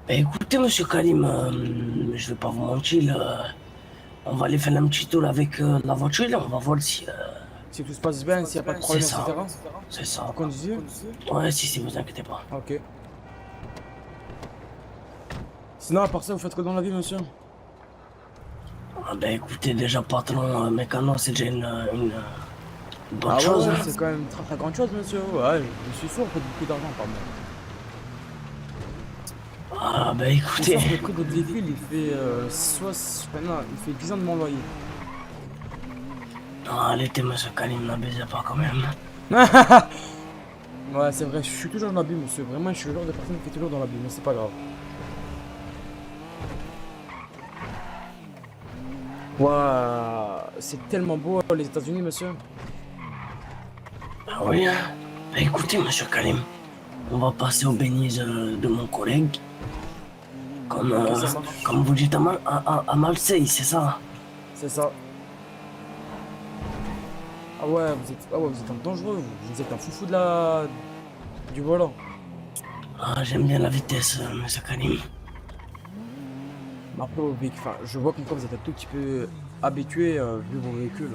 Bah, écoutez, monsieur Karim, je vais pas vous mentir, là, on va aller faire un petit tour avec la voiture, là, on va voir si... Si tout se passe bien, s'il n'y a pas de c'est problème, ça, etc. c'est Vous ça. conduisez? Ouais, si, vous inquiétez pas. Ok. Sinon, à part ça, vous faites quoi dans la vie, monsieur? Ah, bah, écoutez, déjà, patron, mécano, c'est déjà une bonne Ah ouais, chose, ouais, hein. c'est quand même très très grande chose, monsieur. Ouais, je suis sûr, vous faites beaucoup d'argent par mois. Ah, bah, Ou écoutez, sauf le prix de votre véhicule, il fait enfin, non, il fait 10 ans de mon loyer. non, allez, monsieur Karim, n'abusez pas quand même. Ouais, c'est vrai, je suis toujours dans l'abus, monsieur. Vraiment, je suis le genre de personne qui est toujours dans l'abus, mais c'est pas grave. Ouah, c'est tellement beau les États-Unis, monsieur. Ah oui, hein. Bah, écoutez, monsieur Karim, on va passer aux bénises de mon collègue, comme, Ok, euh, ça marche. comme vous dites à Marseille, c'est ça? C'est ça. Ah ouais, vous êtes un dangereux, vous êtes un foufou du volant. Ah, j'aime bien la vitesse, monsieur Karim. Mais après, enfin, je vois comme quoi vous êtes un tout petit peu habitué vu vos véhicules.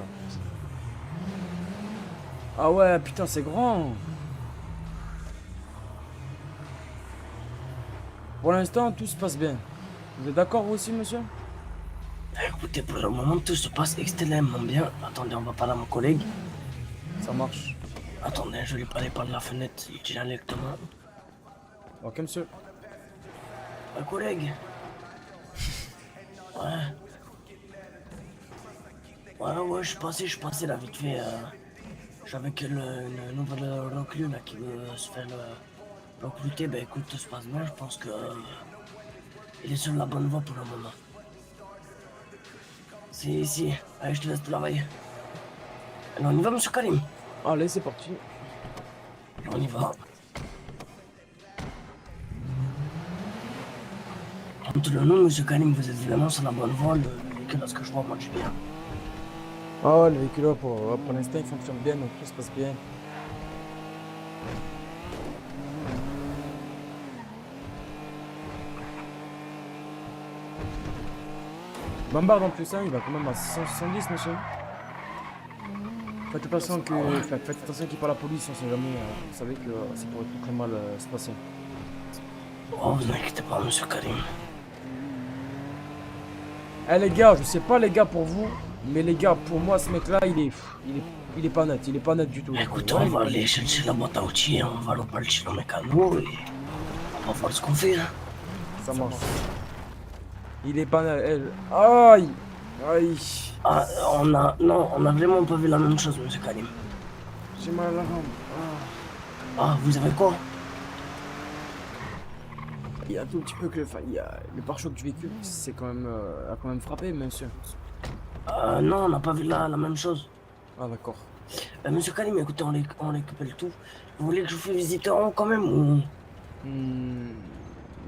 Ah ouais, putain, c'est grand. Pour l'instant, tout se passe bien. Vous êtes d'accord, vous aussi, monsieur? Écoutez, pour le moment, tout se passe extrêmement bien. Attendez, on va parler à mon collègue. Ça marche. Attendez, je vais lui parler par la fenêtre directement. Ok, monsieur. Collègue, ouais, ouais, je suis passé là vite fait. J'avais une nouvelle recrue là qui veut se faire recruter. Ben écoute, tout se passe bien. Je pense que il est sur la bonne voie pour le moment. Si, allez, je te laisse travailler. Alors, on y va, monsieur Karim? Allez, c'est parti. On y va. Entre nous, monsieur Karim, vous êtes vraiment sur la bonne voie. Le véhicule, à ce que je vois, marche bien. Ah ouais, le véhicule, là, pour l'instant, il fonctionne bien, donc tout se passe bien. Bambard en plus, hein, il va quand même à 170, monsieur. Faites attention qu'il n'y ait pas la police, on sait jamais. Vous savez que ça pourrait très très mal se passer. Oh, vous inquiétez pas, monsieur Karim. Eh les gars, je sais pas les gars pour vous, mais les gars, pour moi, ce mec-là, il est pas net. Il est pas net du tout, les gars. Écoutez, on Voilà, il est va pas net. aller chercher la boîte à outils, on va repartir dans le mécano et on va voir ce qu'on fait, hein. Ça marche. Il est pas net. Aïe! Aïe! Ah, on a vraiment pas vu la même chose, monsieur Karim. J'ai mal à la jambe. Ah, vous avez quoi? Il y a un tout petit peu que. Enfin, il y a le pare-choc du véhicule, c'est quand même, a quand même frappé, monsieur. Non, on n'a pas vu la même chose. Ah, d'accord. Monsieur Karim, écoutez, on récupère tout. Vous voulez que je vous fasse visiter en haut quand même ou... Hmm,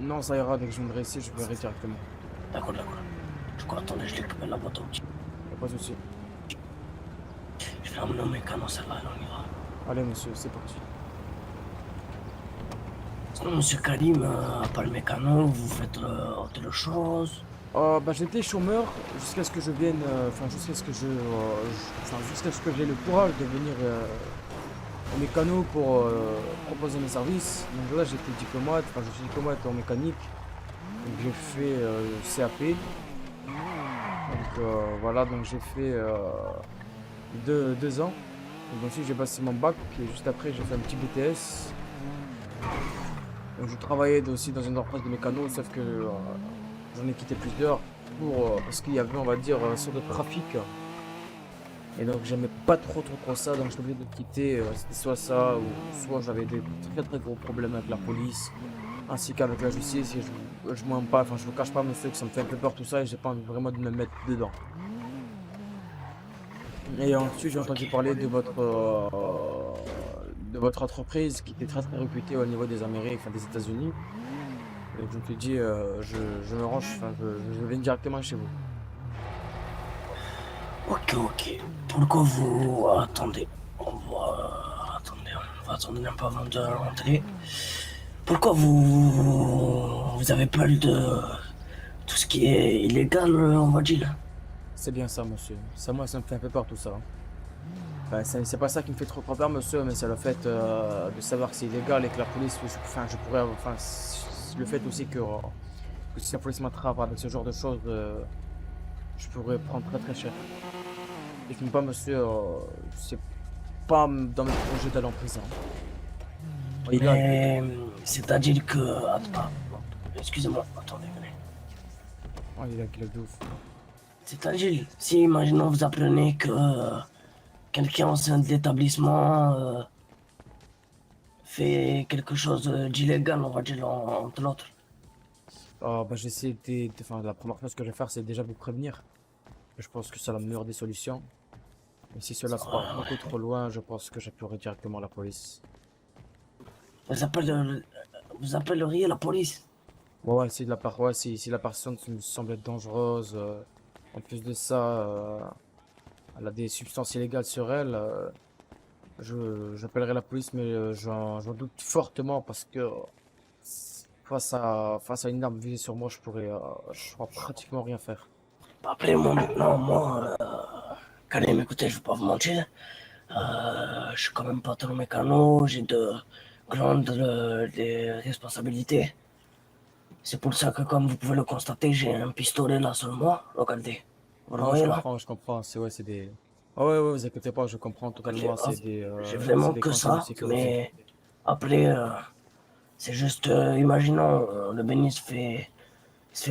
non, ça ira, dès que je viendrai ici, je verrai directement. D'accord. Je crois, attendez, je récupère la boîte à outils. Y a pas de souci. Je vais emmener au mécano, celle-là, alors on ira. Allez, monsieur, c'est parti. Sinon, monsieur Karim, à part le mécano, vous faites autre chose? Bah, j'étais chômeur jusqu'à ce que je vienne, enfin, jusqu'à ce que enfin, jusqu'à ce que j'ai le courage de venir au mécano pour proposer mes services. Donc là, j'étais diplomate, enfin, je suis diplomate en mécanique. Donc j'ai fait CAP. Donc voilà, donc j'ai fait 2 ans. Donc ensuite, j'ai passé mon bac et juste après, j'ai fait un petit BTS. Donc je travaillais aussi dans une entreprise de mécano, sauf que j'en ai quitté plusieurs parce qu'il y avait, on va dire, une sorte de trafic. Et donc j'aimais pas trop ça, donc je suis obligé de quitter. C'était soit ça, ou soit j'avais des très gros problèmes avec la police, ainsi qu'avec la justice. Et je mens pas, enfin je vous cache pas, monsieur, que ça me fait un peu peur tout ça et j'ai pas envie vraiment de me mettre dedans. Et ensuite j'ai entendu parler de votre entreprise qui était très réputée au niveau des Amériques, enfin des États-Unis. Et je me suis dit, je me range, enfin je viens directement chez vous. Ok. Pourquoi vous... Attendez, on va attendre un peu avant de rentrer. Pourquoi vous avez peur de tout ce qui est illégal, on va dire? C'est bien ça, monsieur. Ça, moi, ça me fait un peu peur tout ça, hein. Enfin, c'est pas ça qui me fait trop peur, monsieur, mais c'est le fait de savoir que c'est illégal et que la police, enfin, je pourrais, enfin, le fait aussi que si la police m'attrape avec ce genre de choses, je pourrais prendre très très cher. Et puis pas, monsieur, c'est pas dans mes projets d'aller en prison. Illégal plutôt. Mais c'est-à-dire que... Attends, excusez-moi, attendez, venez. Oh, illégal de ouf. C'est-à-dire, si imaginons vous apprenez que quelqu'un au sein de l'établissement fait quelque chose d'illégal, on va dire, entre l'autre. Ah, bah, j'essaie enfin, la première chose que je vais faire, c'est déjà vous prévenir. Je pense que c'est la meilleure des solutions. Et si cela se part beaucoup trop loin, je pense que j'appellerai directement la police. Vous appelleriez la police? Ouais, ouais, si la personne me semble être dangereuse, en plus de ça, elle a des substances illégales sur elle, j'appellerai la police, mais j'en doute fortement parce que face à une arme visée sur moi, je pourrais pratiquement rien faire. Après, moi, maintenant, moi, Karim, écoutez, je vais pas vous mentir. Je suis quand même patron mécano, j'ai de grandes des responsabilités. C'est pour ça que, comme vous pouvez le constater, j'ai un pistolet là sur moi. Regardez. Vous le Ouais, voyez là? je comprends, c'est des... Ah ouais, ouais, vous inquiétez pas, je comprends J'ai totalement, j'ai c'est vraiment des que conseils de ça, sécurité. mais après, c'est juste, imaginons, le Béni se fait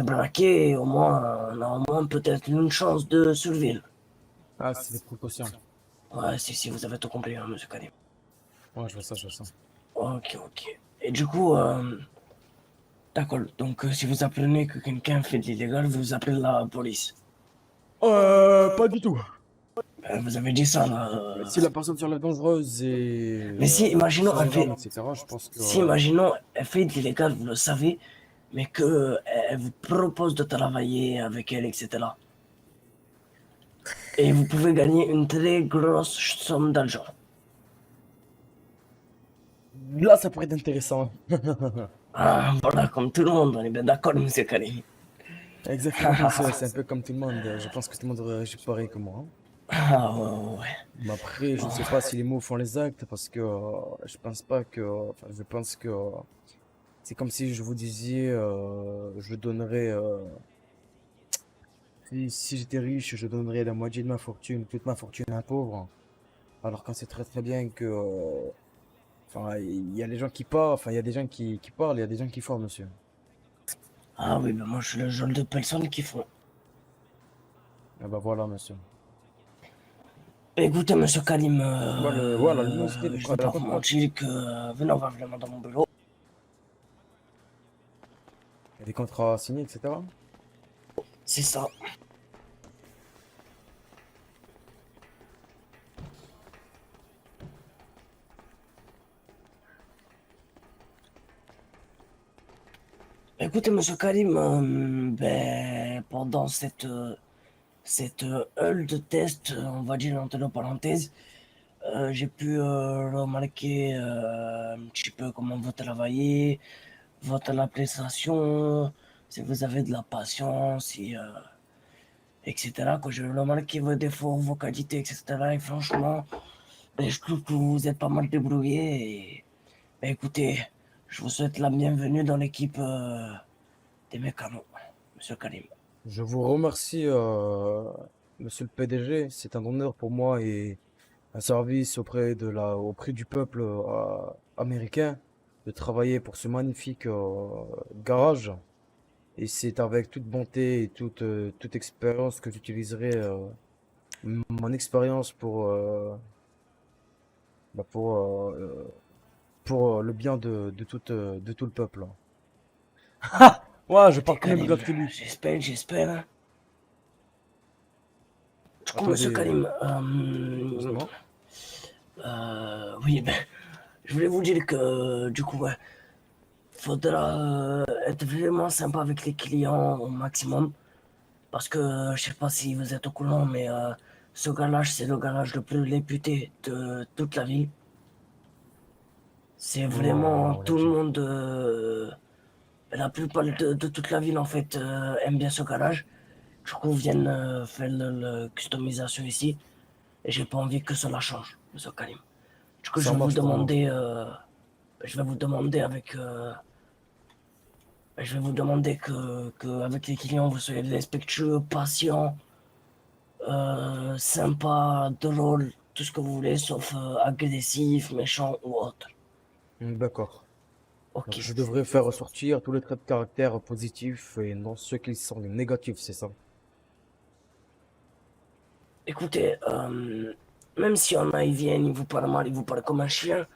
braquer, et au moins, on a au moins peut-être une chance de survivre. Ah, c'est des précautions. Ouais, si, vous avez tout compris, hein, monsieur Karim. Ouais, je vois ça. Ok, ok. Et du coup, d'accord. Donc, si vous apprenez que quelqu'un fait de l'illégal, vous appelez la police. Pas du tout. Vous avez dit ça, là. Si la personne sur la dangereuse et Mais si, imaginons, sans les armes, etc., je pense que... si, imaginons, elle fait de l'illégal, vous le savez, mais que elle vous propose de travailler avec elle, etc. Et vous pouvez gagner une très grosse somme d'argent. là, ça pourrait être intéressant. Ah, voilà, comme tout le monde, on est bien d'accord, monsieur Karim. Exactement, monsieur, c'est un peu comme tout le monde. Je pense que tout le monde aurait réagi pareil que moi, hein. Ah, ouais, ouais. Mais après, je ne sais pas si les mots font les actes parce que je pense pas que... Enfin, je pense que c'est comme si je vous disais, je donnerais... si j'étais riche, je donnerais la moitié de ma fortune, toute ma fortune à un pauvre. Alors qu'on sait très très bien que... enfin, il y a les gens qui parlent, enfin, il y a des gens qui parlent, il y a des gens qui font, monsieur. Ah oui, ben moi, je suis le genre de personne qui font. Ah bah voilà, monsieur. Écoutez, monsieur Karim, Voilà, l'animosité de je vais prendre pas la vous peine. mentir que venez, on va vraiment dans mon bureau. Il y a des contrats à signer, etc. C'est ça. Écoutez, monsieur Karim, ben, pendant cette heure de test, on va dire entre parenthèses, j'ai pu remarquer un petit peu comment vous travaillez, votre appréciation, si vous avez de la patience, etc. Que j'ai remarqué vos défauts, vos qualités, etc. Et franchement, ben, je trouve que vous êtes pas mal débrouillé. Et, ben, écoutez, je vous souhaite la bienvenue dans l'équipe des mécanos, monsieur Karim. Je vous remercie, monsieur le PDG. C'est un honneur pour moi et un service auprès du peuple américain de travailler pour ce magnifique garage. Et c'est avec toute bonté et toute expérience que j'utiliserai mon expérience bah, pour le bien de tout le peuple. Ouais, je Écoutez, parle comme un Karim, bulldog Tribu. j'espère, hein. Du coup, monsieur Attendez, Karim, dites-moi. oui, ben, je voulais vous dire que du coup, ouais, faudra être vraiment sympa avec les clients au maximum. Parce que je sais pas si vous êtes au courant, mais ce garage, c'est le garage le plus réputé de toute la ville. C'est vraiment Non, tout le relatif. monde, la plupart de toute la ville en fait aime bien ce garage. Du coup, viennent faire le customisation ici. Et j'ai pas envie que cela change, monsieur Karim. Du coup, Ça marche pour moi. je vais vous demander avec, je vais vous demander que avec les clients, vous soyez respectueux, patient, sympa, drôle, tout ce que vous voulez, sauf agressif, méchant ou autre. D'accord. Ok. Donc je devrais faire ressortir tous les traits de caractère positifs et non ceux qui sont négatifs, c'est ça? Écoutez, même si on a, ils viennent, ils vous parlent mal, ils vous parlent comme un chien,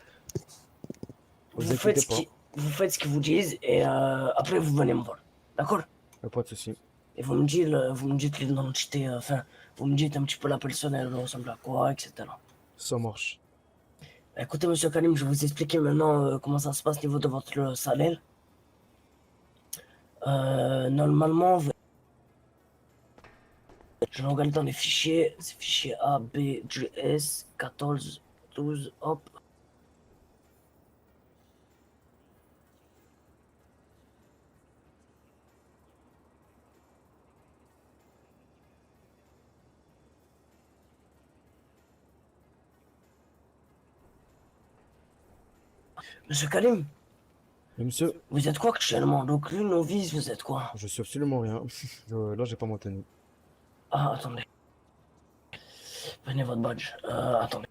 Vous inquiétez pas, vous faites ce qu'ils vous disent et après vous venez me voir. D'accord? y a pas de souci. Et vous me dites l'identité, enfin, vous me dites un petit peu la personne, elle ressemble à quoi, etc. Ça marche. Écoutez, monsieur Karim, je vais vous expliquer maintenant comment ça se passe au niveau de votre salaire. Normalement, je vais regarder dans les fichiers, c'est fichier A, B, G, S, 14, 12, hop. Monsieur Karim, Mais monsieur, vous êtes quoi actuellement? Reclus, novice, vous êtes quoi? je suis absolument rien. Là, j'ai pas mon tenue. Ah, attendez, prenez votre badge. Attendez.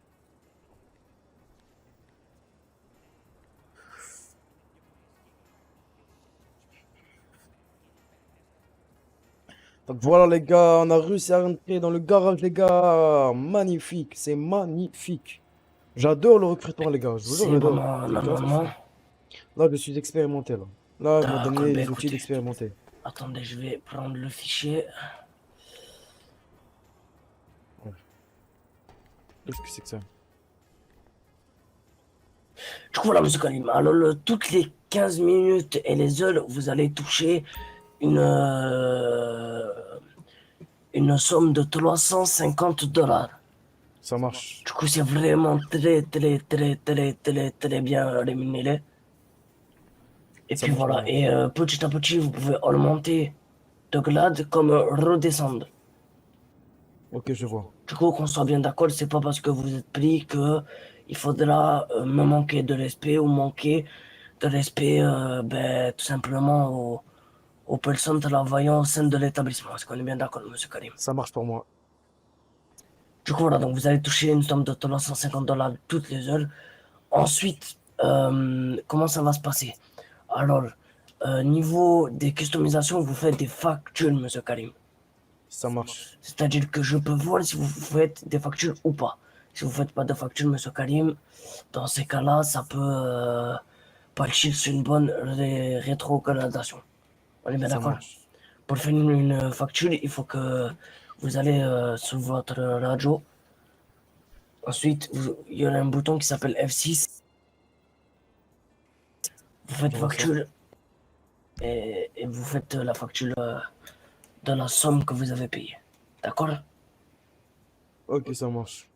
Donc voilà les gars, on a réussi à rentrer dans le garage les gars. Magnifique, c'est magnifique. J'adore le recrutement les gars, je vous jure C'est bon, j'adore. C'est gratifiant. normalement. Là, je suis expérimenté là. Là, ils m'ont D'accord, donné ben les outils écoutez, d'expérimenter. attendez, je vais prendre le fichier. Ouais. Qu'est-ce que c'est que ça? Du coup, voilà, monsieur Kalim. Alors, toutes les 15 minutes et les heures, vous allez toucher une, euh, une somme de 350 $. Ça marche. Du coup, c'est vraiment très, très, très, très, très, très bien rémunéré. Et Ça puis marche pour voilà. moi. Et petit à petit, vous pouvez augmenter de grade comme redescendre. Ok, je vois. Du coup, qu'on soit bien d'accord, c'est pas parce que vous êtes pris que il faudra me manquer de respect ou manquer de respect, tout simplement aux personnes travaillant au sein de l'établissement. Est-ce qu'on est bien d'accord, monsieur Karim? Ça marche pour moi. Du coup, voilà, donc vous allez toucher une somme de 350 $ toutes les heures. Ensuite, comment ça va se passer? Alors, niveau des customisations, vous faites des factures, monsieur Karim. Ça marche. C'est-à-dire que je peux voir si vous faites des factures ou pas. Si vous ne faites pas de factures, monsieur Karim, dans ces cas-là, ça peut partir sur une bonne rétrogradation. On est bien Ça d'accord? marche. Pour faire une facture, il faut que vous allez sur votre radio. Ensuite, il y a un bouton qui s'appelle F6. Vous Je faites vois ça. facture et vous faites la facture de la somme que vous avez payée. D'accord? Ok, ça marche.